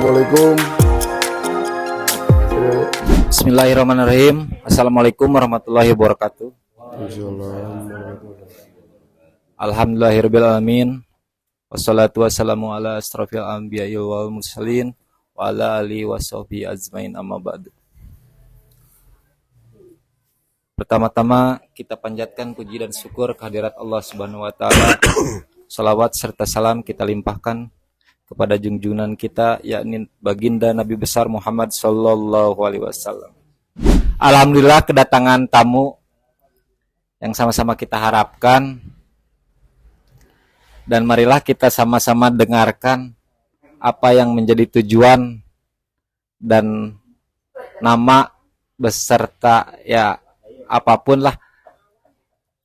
Assalamualaikum. Bismillahirrahmanirrahim. Assalamualaikum warahmatullahi wabarakatuh. Alhamdulillahirabbil alamin. Wassalatu wassalamu ala asrofil anbiya'i wal mursalin wa ala alihi washabbihi ajmain, amma ba'du. Pertama-tama kita panjatkan puji dan syukur kehadirat Allah Subhanahu wa taala. Salawat serta salam kita limpahkan kepada junjungan kita, yakni baginda Nabi besar Muhammad sallallahu alaihi wasallam. Alhamdulillah kedatangan tamu yang sama-sama kita harapkan, dan marilah kita sama-sama dengarkan apa yang menjadi tujuan dan nama beserta ya apapun lah.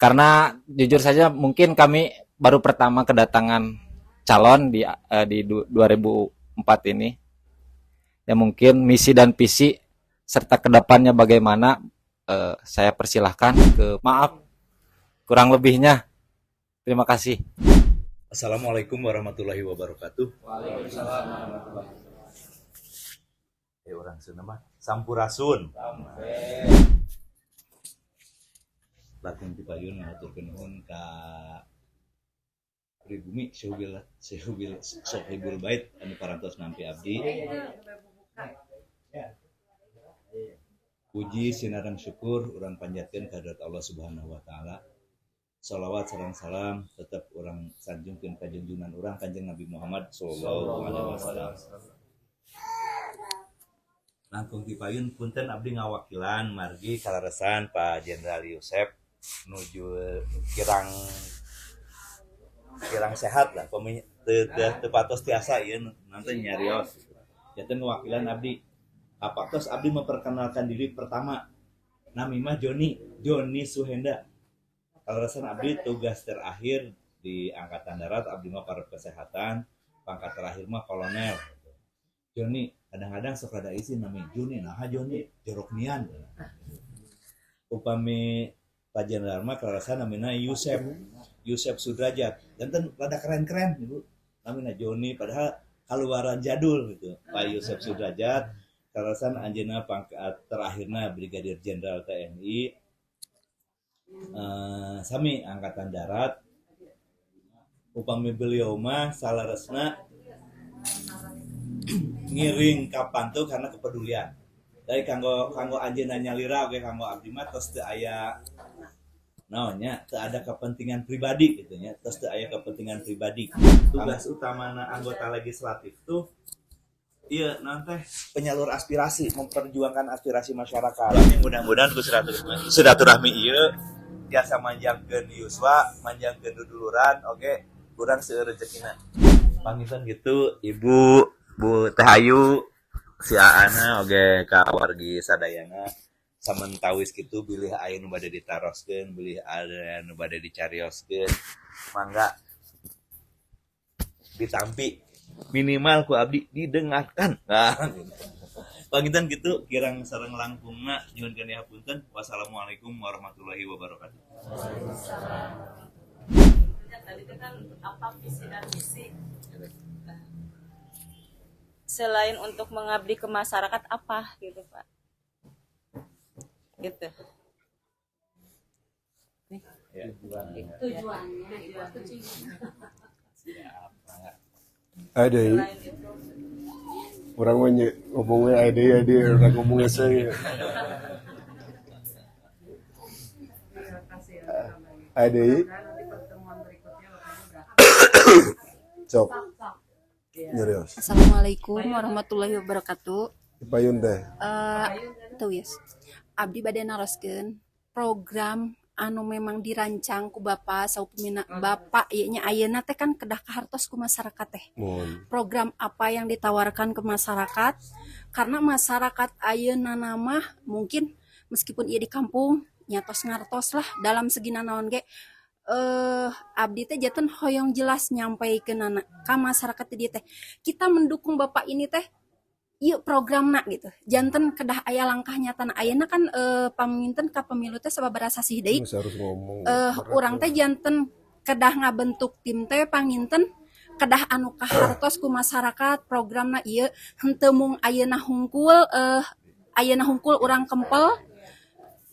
Karena jujur saja mungkin kami baru pertama kedatangan calon di 2004 ini. Ya mungkin misi dan visi serta kedepannya bagaimana, saya persilahkan ke maaf kurang lebihnya. Terima kasih. Assalamualaikum warahmatullahi wabarakatuh. Waalaikumsalam warahmatullahi wabarakatuh. Orang Sunda mah sampurasun. Latung ti payun ngaturkeun nuhun ka pribumi Sohibul Bait anu parantos nampi abdi. Puji sinareng syukur urang panjatkeun ka hadirat Allah Subhanahu wa taala. Shalawat sareng salam tetep urang sanjungkeun ka junjungan urang Kanjeng Nabi Muhammad sallallahu alaihi wasallam. Langkung ti payun punten abdi ngawakilan margi kalaresan Pak Jenderal Yusef nuju kirang sehat lah, teu patos tiasa ieu nanti nyarios. Janten wakilan abdi. Apatos abdi memperkenalkan diri pertama. Nami mah Joni Suhenda. Kalaresan abdi tugas terakhir di Angkatan Darat abdi mah para kesehatan, pangkat terakhir mah kolonel. Joni, kadang-kadang sok rada isi nami Joni, nah Joni jorok nian. Upami Pak Jenderal mah kalaresan namina Yusef Sudrajat. Janten rada keren-keren gitu. Namina Joni padahal kaluaran jadul gitu. Pak Yusef Sudrajat kalaresan anjeunna pangkat terakhirna Brigadir Jenderal TNI. Sami Angkatan Darat. Upami beliau mah salaresna ngiring ka pantu karena kepedulian. Dari kanggo anjeunna nyalira oge kanggo abdi mah tos teu aya naonnya, teu ada kepentingan pribadi gitu nya, tos teu aya kepentingan pribadi. Tugas utamana anggota legislatif tuh ieu naon teh penyalur aspirasi, memperjuangkan aspirasi masyarakat. Mudah-mudahan ku silaturahmi ieu biasa manjangkeun yuswa, manjangkeun duduluran, oge urang seueur rezekina. Panginten gitu Ibu Bu Teh Ayu si Aana oge ka wargi sadayana samentawis kitu bilih aya nu bade ditaroskeun, bilih aya nu bade dicarioskeun, mangga ditampi minimal ku abdi didengarkan. Nah, panginten gitu kirang sareng langkungna nyuwun gani hapunten. Wassalamualaikum warahmatullahi wabarakatuh. Tadi itu kan apa visi dan misi. Selain untuk mengabdi ke masyarakat apa gitu Pak? Gitu. Tujuannya. Ada orang banyak ngomongnya ada orang ngomongnya saya. Ada cok nyerios. Assalamualaikum warahmatullahi wabarakatuh. Payun teh. Tuh yes. Abdi bade naroskeun program anu memang dirancang ku Bapak saupamina Bapak ieu nya ayeuna teh kan kedah kahartos ku masyarakat teh. Program apa yang ditawarkan ke masyarakat, karena masyarakat ayeuna nama mungkin meskipun ieu di kampung nyatos ngartos lah dalam segina naon ge abdi teh janten hoyong jelas nyampaikeun ka masyarakat dieu teh. Kita mendukung Bapak ini teh ieu programna gitu. Janten kedah aya langkah nyatana. Ayeuna kan paminten ka pemilu teh sababaraha sasih deui. Urang teh janten kedah ngabentuk tim teh panginten kedah anu kahartos ku masyarakat programna ieu henteu mung ayeuna hungkul urang kempel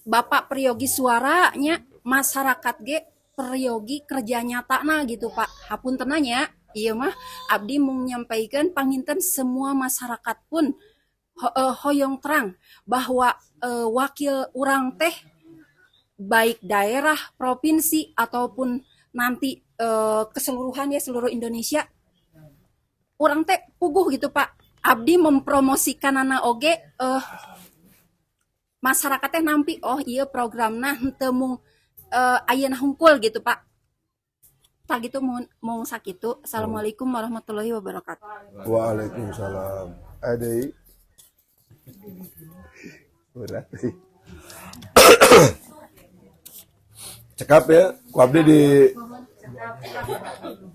Bapak periogi suara nya masyarakat ge periogi kerja nyatana gitu Pak. Hapuntenna nya ieu mah abdi mung nyampaikeun panginten semua masyarakat pun hoyong terang bahwa wakil urang teh baik daerah, provinsi ataupun nanti keseluruhan ya seluruh Indonesia, urang teh puguh gitu Pak. Abdi mempromosikan anak oge masyarakat teh nampi oh iya programna henteu mung ayeuna hungkul gitu Pak. Tak gitu mau sakitu. Assalamualaikum warahmatullahi wabarakatuh. Waalaikumsalam. Ade. Berat sih. Cekap ya, ku abdi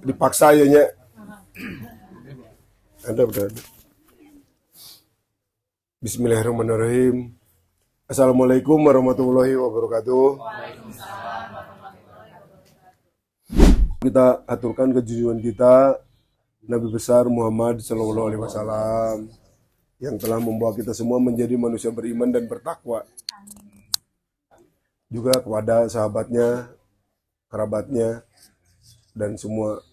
dipaksa ya nya. Anda benar. Bismillahirrahmanirrahim. Assalamualaikum warahmatullahi wabarakatuh. Kita aturkan kejujuran kita Nabi besar Muhammad Sallallahu Alaihi Wasallam yang telah membawa kita semua menjadi manusia beriman dan bertakwa. Juga kepada sahabatnya, kerabatnya, dan semua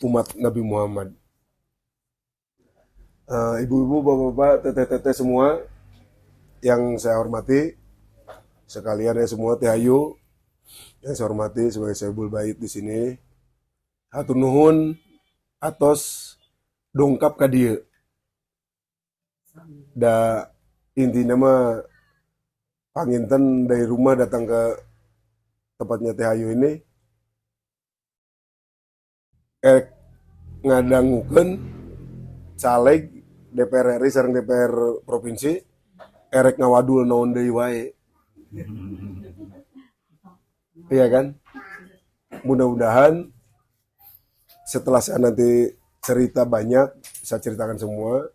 umat Nabi Muhammad. Ibu-ibu, bapak-bapak, teteh-teteh semua yang saya hormati, sekalian ya semua Teh Ayu yang saya hormati sebagai Saibul Bait di sini. Hatur nuhun atos dongkap ka dieu. Da intina mah panginten dari rumah datang ke tempatnya Teh Ayu ini ngadangukeun caleg DPR RI sareng DPR provinsi erek ngawadul naon deui wae. Iya kan? Mudah-mudahan setelah saya nanti cerita banyak, saya ceritakan semua,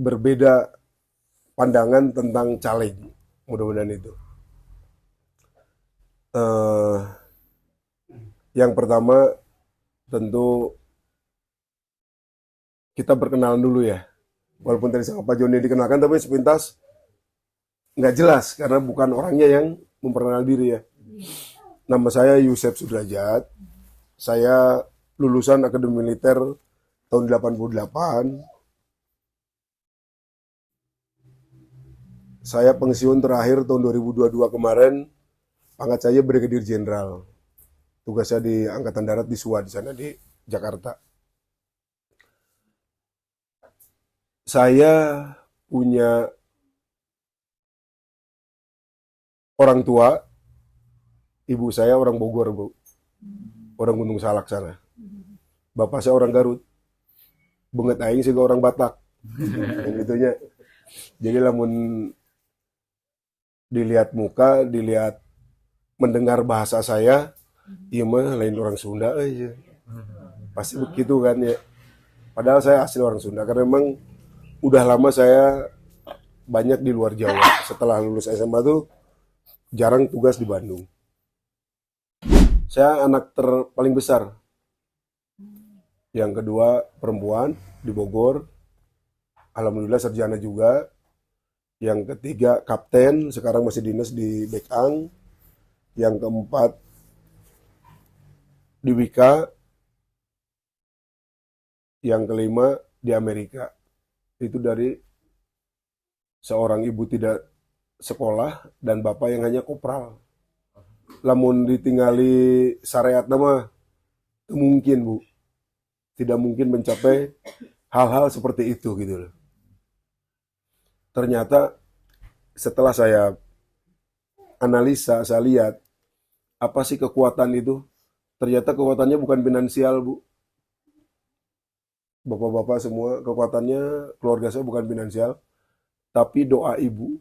berbeda pandangan tentang caleg. Mudah-mudahan itu. Yang pertama, tentu kita berkenalan dulu ya. Walaupun tadi sama Pak Joni dikenalkan, tapi sepintas nggak jelas karena bukan orangnya yang memperkenalkan diri ya. Nama saya Yusef Sudrajat. Saya lulusan Akademi Militer tahun 88. Saya pensiun terakhir tahun 2022 kemarin. Pangkat saya Brigadir Jenderal. Tugas saya di Angkatan Darat di SUA di sana di Jakarta. Saya punya orang tua, ibu saya orang Bogor, Bu. Orang Gunung Salak sana. Bapak saya orang Garut. Bunget aing juga orang Batak. Yang gitunya. Jadi lamun dilihat muka, dilihat mendengar bahasa saya, iya mah lain orang Sunda aja. Pasti begitu kan ya. Padahal saya asli orang Sunda karena memang udah lama saya banyak di luar Jawa. Setelah lulus SMA tuh jarang tugas di Bandung. Saya anak paling besar. Yang kedua perempuan di Bogor. Alhamdulillah sarjana juga. Yang ketiga kapten, sekarang masih dinas di Bekang. Yang keempat di Wika. Yang kelima di Amerika. Itu dari seorang ibu tidak sekolah dan bapak yang hanya kopral. Lamun ditinggali syariat nama mungkin Bu. Tidak mungkin mencapai hal-hal seperti itu gitu loh. Ternyata setelah saya analisa, saya lihat apa sih kekuatan itu? Ternyata kekuatannya bukan finansial, Bu. Bapak-bapak semua, kekuatannya keluarga saya bukan finansial, tapi doa ibu.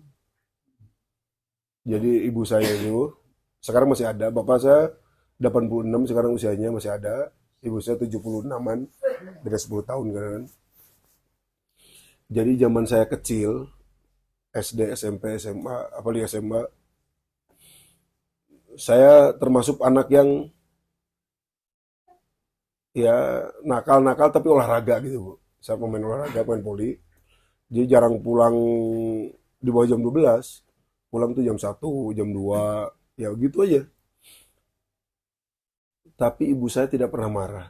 Jadi ibu saya itu sekarang masih ada. Bapak saya 86, sekarang usianya masih ada. Ibu saya 76-an, beda 10 tahun kan. Jadi zaman saya kecil, SD, SMP, SMA, apalagi SMA, saya termasuk anak yang ya nakal-nakal tapi olahraga gitu Bu. Saya pemain olahraga, pemain voli. Jadi jarang pulang di bawah jam 12. Pulang tuh jam 1, jam 2, ya gitu aja. Tapi ibu saya tidak pernah marah.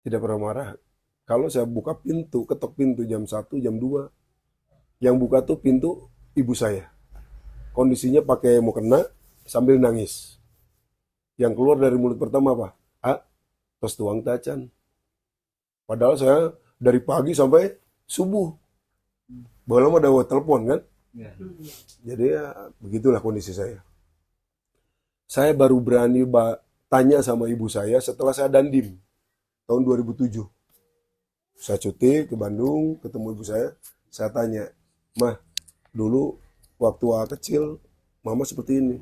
Tidak pernah marah. Kalau saya buka pintu, ketok pintu jam 1, jam 2, yang buka tuh pintu ibu saya. Kondisinya pakai mukena sambil nangis. Yang keluar dari mulut pertama apa? Tos tuang tacan. Padahal saya dari pagi sampai subuh. Belum ada telepon kan? Jadi ya begitulah kondisi saya. Saya baru berani tanya sama ibu saya setelah saya dandim tahun 2007. Saya cuti ke Bandung, ketemu ibu saya tanya, "Mah, dulu waktu kecil mama seperti ini.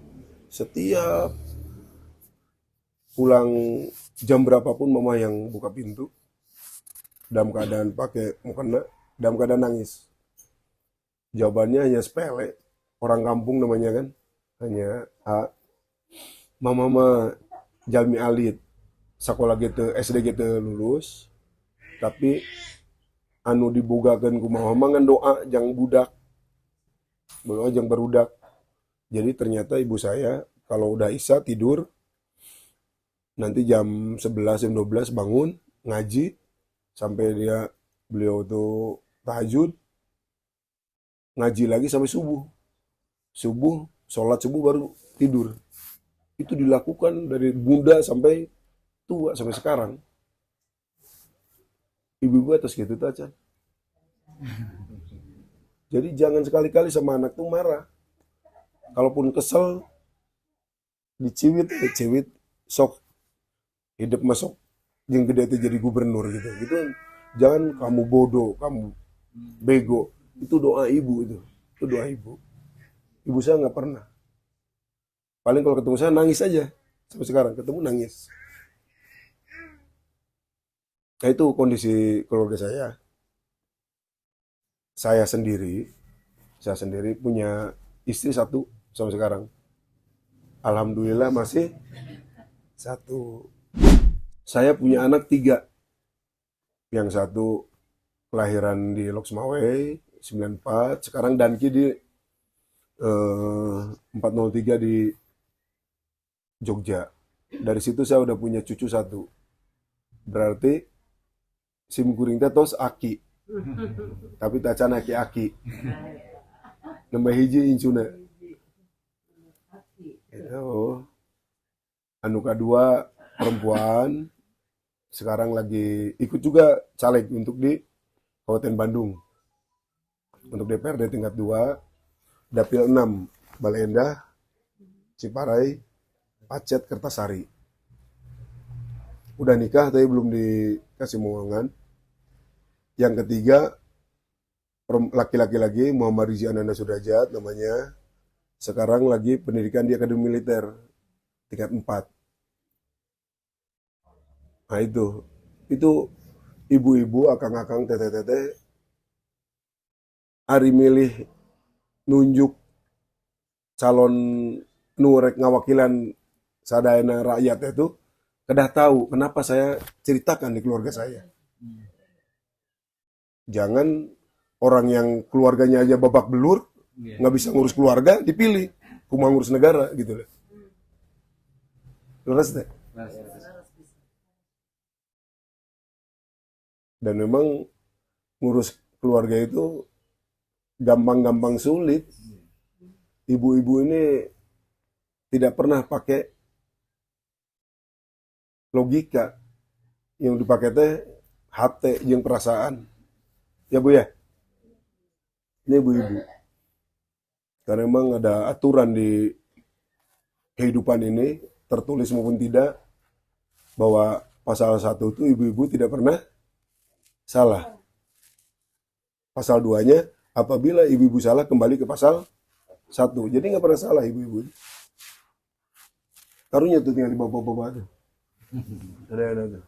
Setiap pulang jam berapapun mama yang buka pintu dalam keadaan pakai mukena, dalam keadaan nangis." Jawabannya hanya sepele. Orang kampung namanya kan. Hanya mama jalmi alit. Sekolah gitu, SD gitu lulus. Tapi anu dibogakeun kumaha mah ngan doa jang budak. Doa jang barudak. Jadi ternyata ibu saya kalau udah isya tidur, nanti jam 11 jam 12 bangun ngaji sampai beliau tuh tahajud, ngaji lagi sampai subuh. Sholat subuh baru tidur. Itu dilakukan dari muda sampai tua sampai sekarang. Ibu-ibu atas gitu aja. Jadi jangan sekali-kali sama anak tuh marah. Kalaupun kesel, diciwit, sok hidup masuk yang gede itu jadi gubernur gitu. Gitu. Jangan kamu bodoh, kamu bego. Itu doa ibu itu. Itu doa ibu. Ibu saya nggak pernah. Paling kalau ketemu saya nangis aja. Sampai sekarang ketemu nangis. Nah itu kondisi keluarga saya. Saya sendiri punya istri 1 sampai sekarang. Alhamdulillah masih 1. Saya punya anak 3. Yang 1 kelahiran di Loksmawe 94, sekarang Danki di 403 di Jogja. Dari situ saya udah punya cucu 1. Berarti sim kuring teh tos aki. Tapi tacan aki-aki. Nambah hiji incuna. Itu. Anu kedua perempuan. Sekarang lagi ikut juga caleg untuk di Kabupaten Bandung. Untuk DPRD tingkat 2. Dapil 6. Bale Endah, Ciparai, Pacet, Kertasari. Udah nikah tapi belum dikasih momongan. Yang ketiga, laki-laki lagi, Muhammad Rizi Ananda Sudrajat namanya. Sekarang lagi pendidikan di Akademi Militer, tingkat 4. Nah itu ibu-ibu, akang-akang, tete-tete, hari milih nunjuk calon nurek ngawakilan sadayana rakyat itu, kedah tahu kenapa saya ceritakan di keluarga saya. Jangan orang yang keluarganya aja babak belur, nggak bisa ngurus keluarga, dipilih. Cuma ngurus negara, gitu loh. Leres deh. Dan memang ngurus keluarga itu gampang-gampang sulit. Ibu-ibu ini tidak pernah pakai logika. Yang dipakai teh hati yang perasaan. Ya Bu ya? Ini ibu-ibu. Karena memang ada aturan di kehidupan ini, tertulis maupun tidak, bahwa pasal 1 itu ibu-ibu tidak pernah salah. Pasal 2-nya, apabila ibu-ibu salah kembali ke pasal 1. Jadi nggak pernah salah ibu-ibu. Karunya tuh tinggal di bapak-bapak tuh. Ada tuh.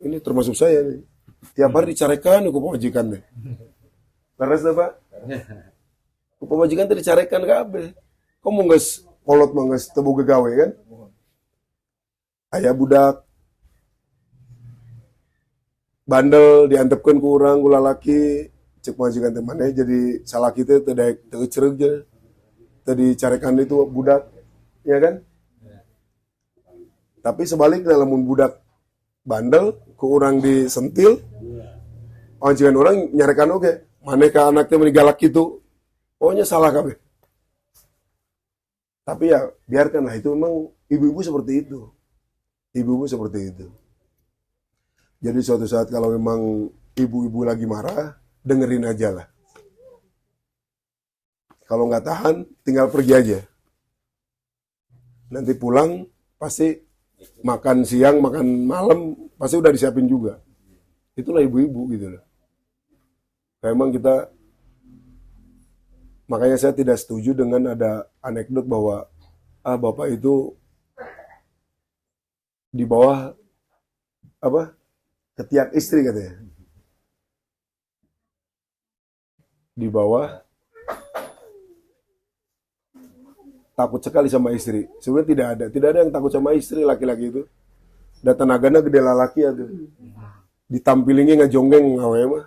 Ini termasuk saya nih. Tiap hari dicarekan ke pemajikan deh. Laras dah Pak? Ke pemajikan teh dicarekan kabeh. Kok mau nges kolot mau nges tebu gawe kan? Aya budak bandel diantepkeun ku urang ku lalaki cek majikan teh maneh jadi salaki teh teu daek teu cereg je teu dicarekan itu budak ya kan. Tapi sebaliknya lamun budak bandel ku urang disentil majikan urang nyarekan oge maneh ka anak teh meni galak kitu pokoknya salah kabeh. Tapi ya biarkanlah, itu memang ibu-ibu seperti itu. Ibu-ibu seperti itu. Jadi suatu saat kalau memang ibu-ibu lagi marah, dengerin aja lah. Kalau nggak tahan, tinggal pergi aja. Nanti pulang, pasti makan siang, makan malam, pasti udah disiapin juga. Itulah ibu-ibu gitu loh. Memang kita, makanya saya tidak setuju dengan ada anekdot bahwa bapak itu di bawah ketiak istri katanya. Di bawah takut sekali sama istri. Sebenarnya tidak ada yang takut sama istri laki-laki itu. Dan tenaganya gede lalaki ya tuh. Ditampilingi ngejonggeng ngawe mah.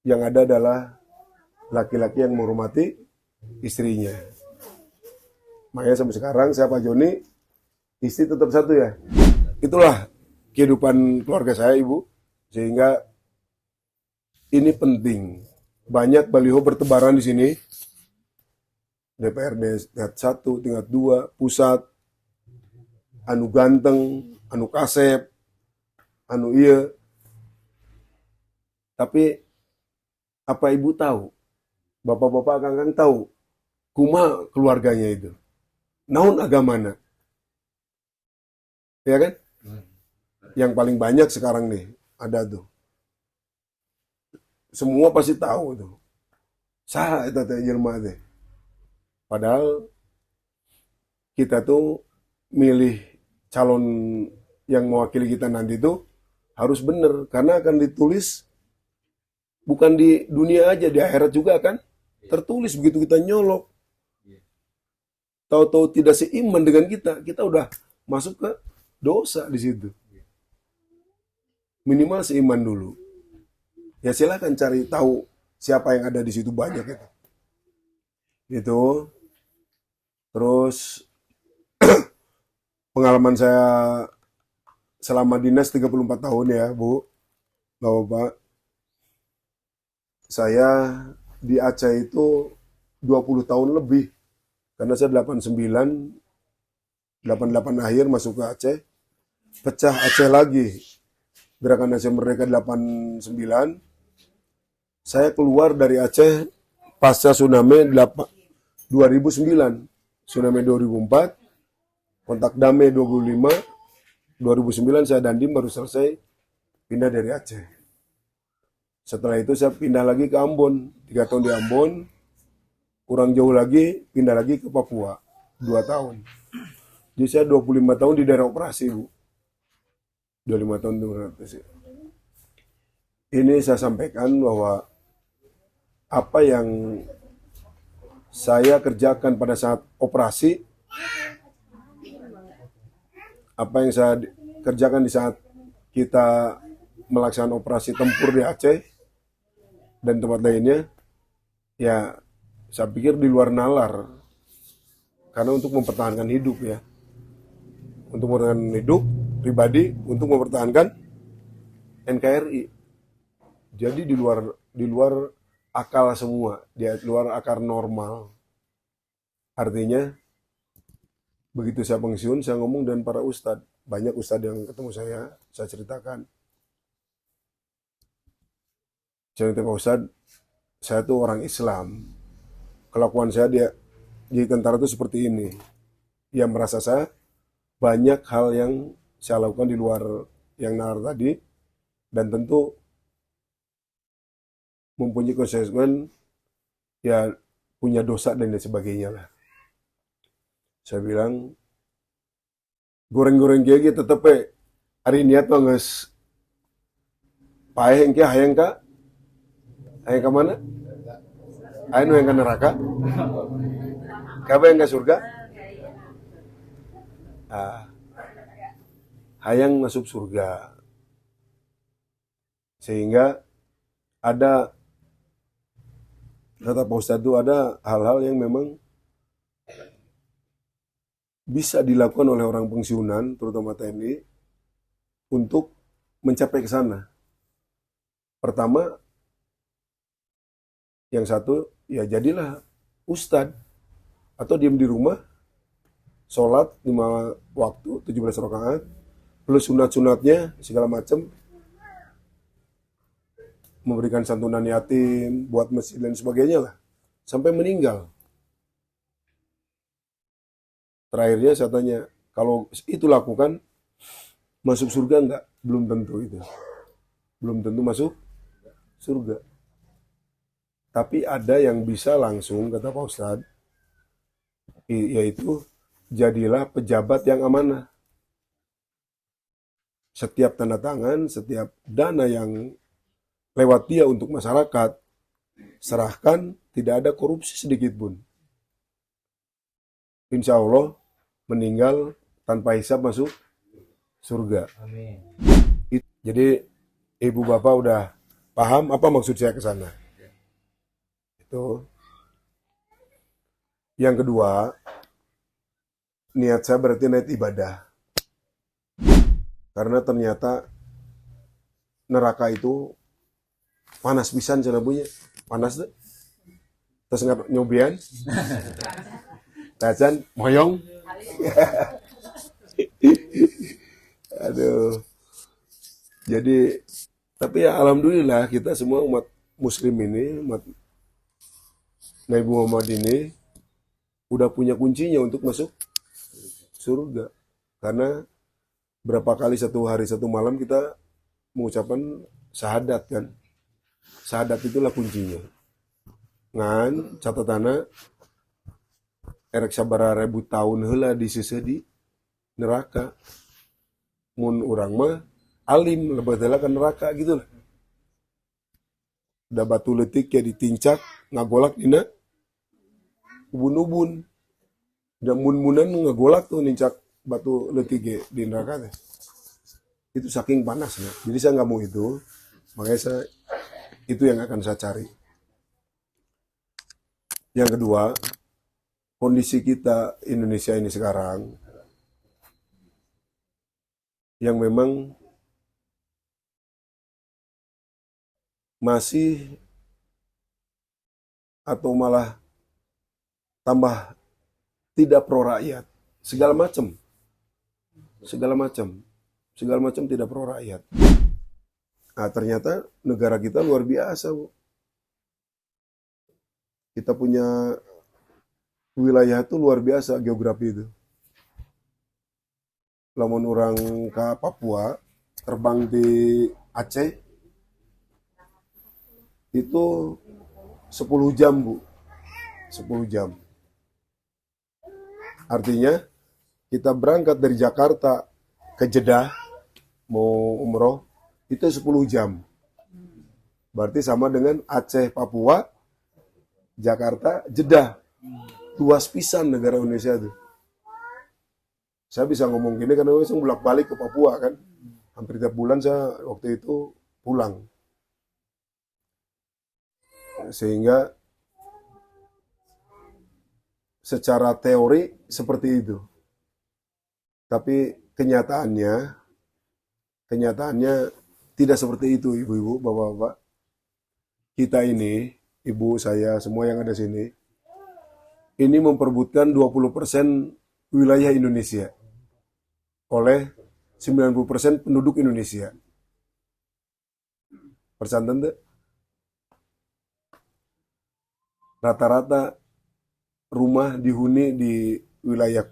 Yang ada adalah laki-laki yang menghormati istrinya. Makanya sampai sekarang saya Pak Joni, istri tetap satu ya. Itulah kehidupan keluarga saya Ibu. Sehingga ini penting. Banyak baliho bertebaran di sini. DPRD tingkat 1, tingkat 2, pusat, anu ganteng, anu kasep, anu iya. Tapi apa Ibu tahu? Bapak-bapak akang tahu kumaha keluarganya itu. Naon agamana. Ya kan? Yang paling banyak sekarang nih ada tuh. Semua pasti tahu tuh. Saha eta teh jelema teh. Padahal kita tuh milih calon yang mewakili kita nanti tuh harus benar karena akan ditulis bukan di dunia aja, di akhirat juga kan tertulis begitu kita nyolok. Tahu-tahu tidak seiman dengan kita udah masuk ke dosa di situ. Minimal seiman dulu. Ya silakan cari tahu siapa yang ada di situ banyak itu. Itu. Terus pengalaman saya selama dinas 34 tahun ya, Bu. Bapak. Saya di Aceh itu 20 tahun lebih. Karena saya 89, 88 akhir masuk ke Aceh. Pecah Aceh lagi. Gerakan Aceh Merdeka 89. Saya keluar dari Aceh pasca tsunami 2009. Tsunami 2004. Kontak damai 25. 2009 saya Dandim baru selesai pindah dari Aceh. Setelah itu saya pindah lagi ke Ambon. 3 tahun di Ambon. Kurang jauh lagi, pindah lagi ke Papua. 2 tahun. Jadi saya 25 tahun di daerah operasi, Bu. 25 tahun di daerah operasi. Ini saya sampaikan bahwa apa yang saya kerjakan pada saat operasi, apa yang saya kerjakan di saat kita melaksanakan operasi tempur di Aceh, dan tempat lainnya, ya saya pikir di luar nalar. Karena untuk mempertahankan hidup ya. Untuk mempertahankan hidup pribadi, untuk mempertahankan NKRI. Jadi di luar akal semua, di luar akar normal. Artinya, begitu saya pensiun, saya ngomong dengan para ustadz. Banyak ustadz yang ketemu saya ceritakan. Saya cerita Pak Ustadz, saya tuh orang Islam. Kelakuan saya di tentara itu seperti ini. Dia merasa saya banyak hal yang saya lakukan di luar yang nalar tadi, dan tentu mempunyai konsekuensi, ya punya dosa dan lain sebagainya lah. Saya bilang, goreng-goreng kayak gitu tetep hari niat banges paeh engke hayang ka hayang ka mana? Hayang yang ke neraka? Kabe yang ke surga? hayang masuk surga. Sehingga ada, kata Pak Ustadz itu ada hal-hal yang memang bisa dilakukan oleh orang pensiunan, terutama TNI, untuk mencapai ke sana. Pertama, yang satu, ya jadilah ustadz atau diam di rumah, sholat 5 waktu, 17 rakaat, plus sunat-sunatnya segala macam, memberikan santunan yatim, buat masjid dan sebagainya lah, sampai meninggal. Terakhirnya saya tanya, kalau itu lakukan, masuk surga enggak? Belum tentu itu. Belum tentu masuk surga. Tapi ada yang bisa langsung, kata Pak Ustadz, yaitu jadilah pejabat yang amanah. Setiap tanda tangan, setiap dana yang lewat dia untuk masyarakat, serahkan, tidak ada korupsi sedikit pun. Insya Allah meninggal tanpa hisab masuk surga. Amin. Jadi ibu bapak udah paham apa maksud saya ke sana. Itu. Yang kedua, niat saya berarti niat ibadah. Karena ternyata neraka itu panas pisan cenah punya. Panas deh. Terus nyobian. Tajan moyong. Aduh. Jadi, tapi ya alhamdulillah kita semua umat muslim ini, umat Nabi Muhammad ini udah punya kuncinya untuk masuk surga. Karena berapa kali satu hari satu malam kita mengucapkan syahadat kan. Syahadat itulah kuncinya. Ngan catatannya erek sabara ribu tahun heula disese di neraka. Mun urang mah alim lebetela ke neraka gitu lah. Da batu letik ya ditincak ngagolak dina ubun-ubun. Da mun-munan ngagolak tuh nincak batu letik di neraka teh. Itu saking panasnya. Jadi saya nggak mau itu. Makanya saya itu yang akan saya cari. Yang kedua, kondisi kita Indonesia ini sekarang yang memang masih atau malah tambah tidak pro rakyat, segala macam tidak pro rakyat. Nah, ternyata negara kita luar biasa, Bu. Kita punya wilayah itu luar biasa geografi itu. Lamun orang ke Papua, terbang di Aceh, itu 10 jam, Bu. 10 jam. Artinya, kita berangkat dari Jakarta ke Jeddah, mau umroh, itu 10 jam. Berarti sama dengan Aceh, Papua, Jakarta, Jeddah. Luas pisan negara Indonesia itu. Saya bisa ngomong gini karena saya bolak-balik ke Papua kan. Hampir tiap bulan saya waktu itu pulang. Sehingga secara teori seperti itu. Tapi kenyataannya tidak seperti itu, ibu-ibu, bapak-bapak. Kita ini, ibu, saya, semua yang ada sini, ini memperebutkan 20% wilayah Indonesia oleh 90% penduduk Indonesia. Persanten tuh? Rata-rata rumah dihuni di wilayah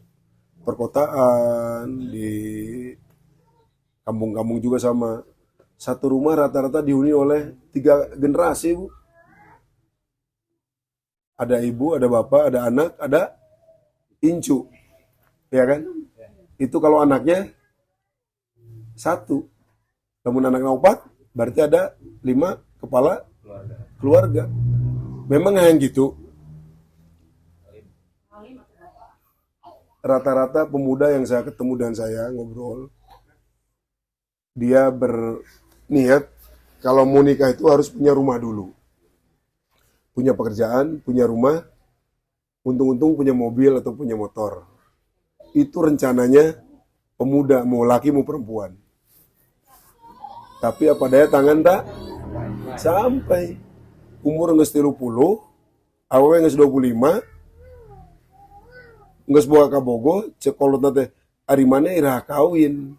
perkotaan, di kampung-kampung juga sama. Satu rumah rata-rata dihuni oleh 3 generasi, Bu. Ada ibu, ada bapak, ada anak, ada incu. Ya kan? Itu kalau anaknya 1. Namun anaknya 4, berarti ada 5 kepala keluarga. Memang yang gitu. Rata-rata pemuda yang saya ketemu dan saya ngobrol, dia berniat kalau mau nikah itu harus punya rumah dulu. Punya pekerjaan, punya rumah, untung-untung punya mobil atau punya motor. Itu rencananya pemuda, mau laki mau perempuan. Tapi apa daya tangan tak sampai. Umur nges 30, awewe nges 25, nges boga kabogo, cekolot nate arimane irah kawin.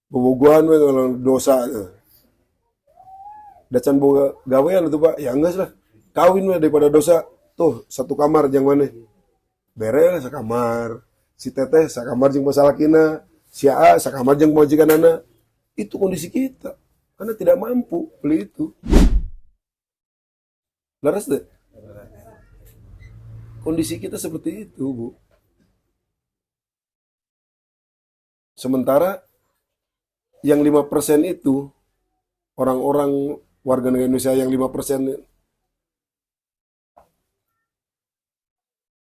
Bobogohan we ngalang dosa. Dacan boga gawean itu Pak, ya enggak lah. Kawin we daripada dosa. Tuh, satu kamar jang mana? Bere sakamar. Si teteh sakamar jeung pasalakina, si A sakamar jeung majikanana. Itu kondisi kita. Karena tidak mampu beli itu. Laras deh. Kondisi kita seperti itu, Bu. Sementara yang 5% itu orang-orang warga negara Indonesia yang 5%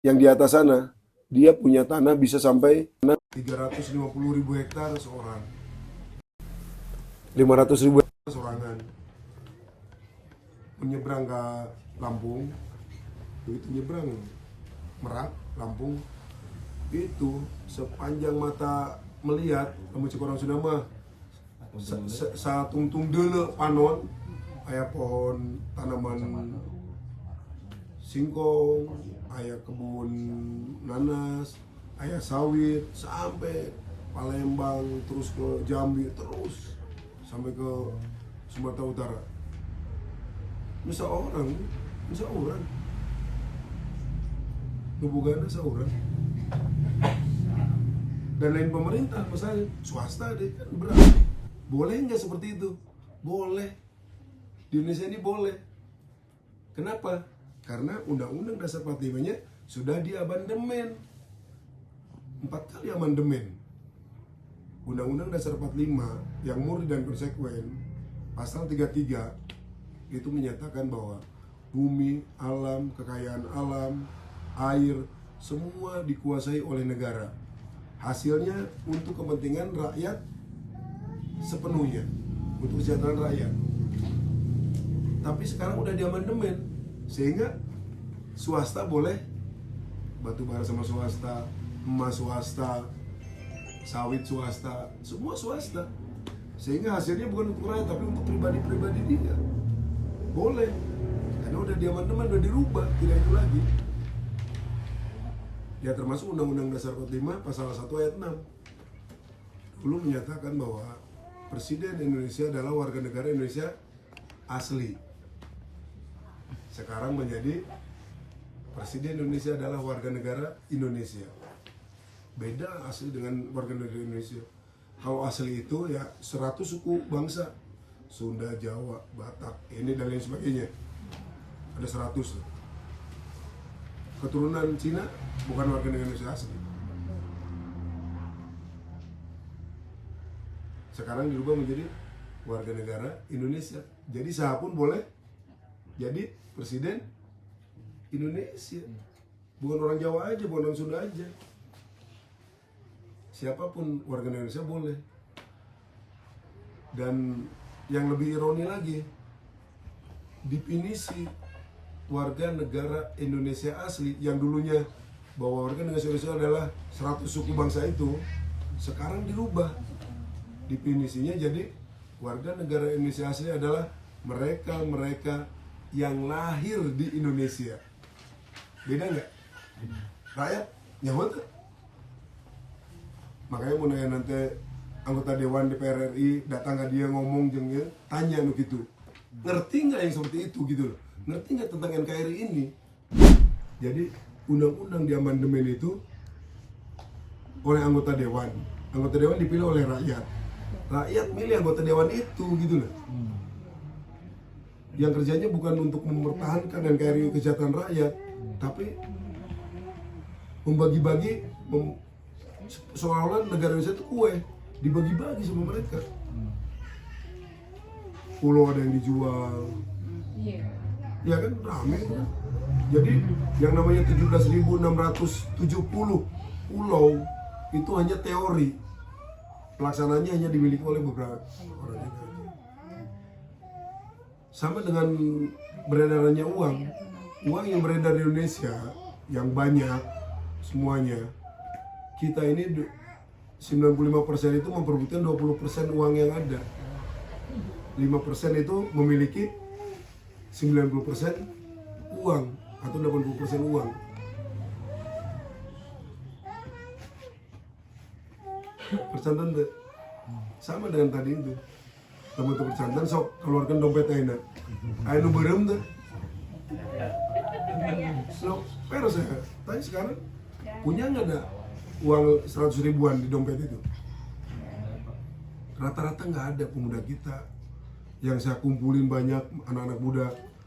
yang di atas sana, dia punya tanah bisa sampai 350.000 hektar seorang. 500.000 hektar seorangan. Menyeberang ke Lampung, itu nyebrang Merak, Lampung, itu sepanjang mata melihat, kamu cek orang Sunda mah, satungtung dele panon, aya pohon tanaman singkong, aya kebun nanas, aya sawit, sampai Palembang, terus ke Jambi, terus sampai ke Sumatera Utara. Bisa orang, hubungannya seorang. Dan lain pemerintah, misalnya swasta deh kan berat. Boleh nggak seperti itu? Boleh. Di Indonesia ini boleh. Kenapa? Karena Undang-Undang Dasar 45-nya sudah diamandemen. 4 kali amandemen. Undang-Undang Dasar 45 yang murni dan konsekuen, pasal 33 itu menyatakan bahwa bumi, alam, kekayaan alam, air, semua dikuasai oleh negara. Hasilnya untuk kepentingan rakyat sepenuhnya, untuk kesejahteraan rakyat. Tapi sekarang udah diamandemen, sehingga swasta boleh batu bara sama swasta, emas swasta, sawit swasta, semua swasta. Sehingga hasilnya bukan untuk rakyat, tapi untuk pribadi-pribadi dia. Boleh, karena udah diamandemen, udah dirubah, tidak itu lagi. Ya termasuk Undang-Undang Dasar 45 pasal 1 ayat 6. Dulu menyatakan bahwa Presiden Indonesia adalah warga negara Indonesia asli. Sekarang menjadi Presiden Indonesia adalah warga negara Indonesia. Beda asli dengan warga negara Indonesia. Kalau asli itu ya 100 suku bangsa. Sunda, Jawa, Batak, ini dan lain sebagainya. Ada 100. Keturunan Cina bukan warga negara Indonesia asli. Sekarang dirubah menjadi warga negara Indonesia. Jadi sah pun boleh jadi presiden Indonesia. Bukan orang Jawa aja, bukan orang Sunda aja. Siapapun warga negara Indonesia boleh. Dan yang lebih ironi lagi, definisi warga negara Indonesia asli yang dulunya bahwa warga negara Indonesia adalah 100 suku bangsa itu, sekarang dirubah definisinya jadi warga negara Indonesia asli adalah mereka-mereka yang lahir di Indonesia. Beda nggak? Rakyat nyawa tuh. Makanya mau nanya nanti anggota Dewan DPR RI datang ke dia ngomong jengnya, tanya nu gitu. Ngerti nggak yang seperti itu gitu loh? Ngerti nggak tentang NKRI ini? Jadi undang-undang di amandemen itu oleh anggota Dewan. Anggota Dewan dipilih oleh rakyat. Rakyat milih anggota Dewan itu gitu loh. Yang kerjanya bukan untuk mempertahankan NKRI kesejahteraan rakyat, tapi membagi-bagi seolah-olah negara Indonesia itu kue, dibagi-bagi sama mereka. Pulau ada yang dijual, ya kan rame itu kan. Jadi yang namanya 17.670 pulau itu hanya teori. pelaksananya hanya dimiliki oleh beberapa orang itu. Sama dengan beredarannya uang yang beredar di Indonesia yang banyak semuanya, kita ini 95% itu memperebutkan 20% uang yang ada. 5% itu memiliki 90% uang atau 80% uang. Percantan tuh sama dengan tadi itu. Kamu tuh percantan sok keluarkan dompet enak. Ayo berem tuh. So, pero saya tanya sekarang punya nggak ada uang 100 ribuan di dompet itu? Rata-rata nggak ada pemuda kita. Yang saya kumpulin banyak anak-anak muda.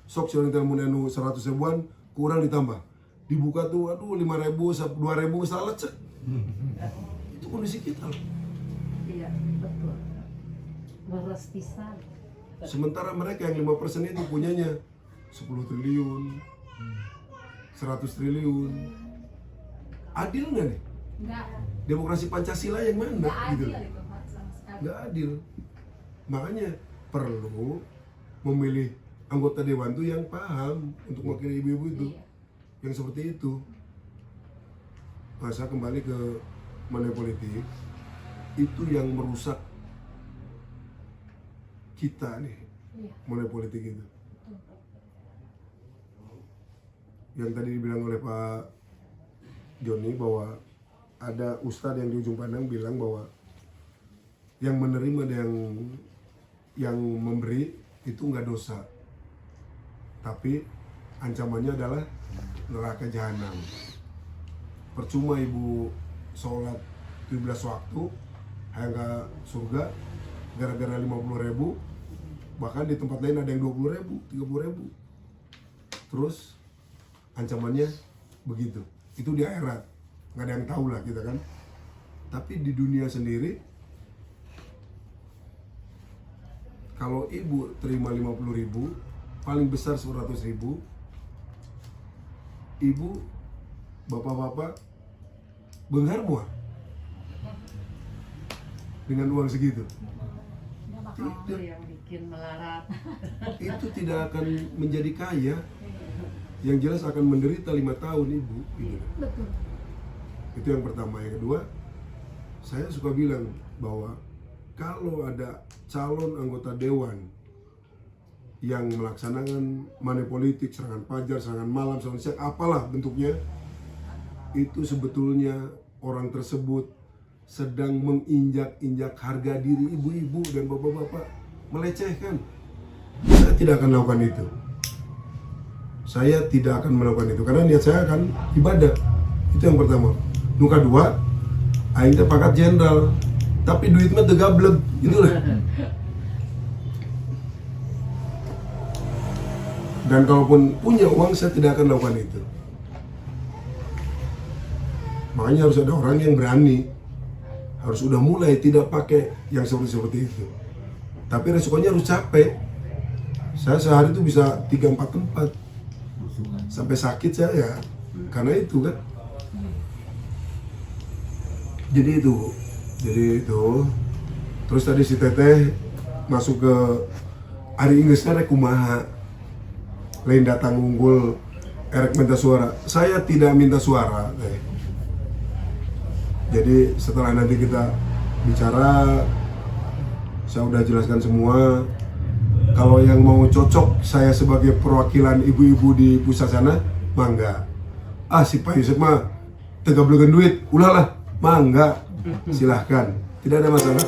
Sok si orang menenu 100 ribuan kurang ditambah. Dibuka tuh, aduh 5.000, 2.000 salah cek. Itu kondisi kita loh. Iya, betul. Boros pisan. Sementara mereka yang 5% itu punyanya 10 triliun, 100 triliun. Adil nggak nih? Enggak. Demokrasi Pancasila yang mana? Enggak Gitu adil loh. itu, Pak, sama sekali. Nggak adil. Makanya perlu memilih anggota dewan tuh yang paham untuk mewakili ibu-ibu itu, yang seperti itu. Masa kembali ke money politik itu yang merusak kita nih, money politik itu. Yang tadi dibilang oleh Pak Joni bahwa ada ustadz yang di ujung pandang bilang bahwa yang menerima dan yang memberi itu nggak dosa, tapi ancamannya adalah neraka jahanam. Percuma ibu sholat 17 waktu hingga surga gara-gara 50.000, bahkan di tempat lain ada yang 20.000, 30.000. Terus ancamannya begitu. Itu di akhirat, nggak ada yang tahu lah kita kan. Tapi di dunia sendiri, kalau ibu terima 50.000, paling besar 100.000, ibu, bapak-bapak, benghar muah dengan uang segitu. Itu yang bikin melarat. Itu tidak akan menjadi kaya. Yang jelas akan menderita 5 tahun ibu. Gitu. Betul. Itu yang pertama. Yang kedua, saya suka bilang bahwa kalau ada calon anggota dewan yang melaksanakan money politik, serangan fajar, serangan malam, serangan siang, apalah bentuknya, itu sebetulnya orang tersebut sedang menginjak-injak harga diri ibu-ibu dan bapak-bapak, melecehkan. Saya tidak akan melakukan itu. Saya tidak akan melakukan itu karena niat saya akan ibadah. Itu yang pertama. Nu kedua, aing teh pangkat jenderal, tapi duitnya teu gablek, gitu lah. Dan kalaupun punya uang, saya tidak akan lakukan itu. Makanya harus ada orang yang berani, harus udah mulai tidak pakai yang seperti itu. Tapi resikonya harus capek. Saya sehari itu bisa 3-4 tempat sampai sakit saya karena itu kan. Jadi itu terus tadi si Teteh masuk ke hari Inggrisnya rek kumaha lain datang unggul erek minta suara. Saya tidak minta suara teh. Jadi setelah nanti kita bicara, saya udah jelaskan semua. Kalau yang mau cocok saya sebagai perwakilan ibu-ibu di pusat sana, mangga. Ah si Pak Yusuf mah tegablegan duit, ulahlah, mangga. Silahkan, tidak ada masalah.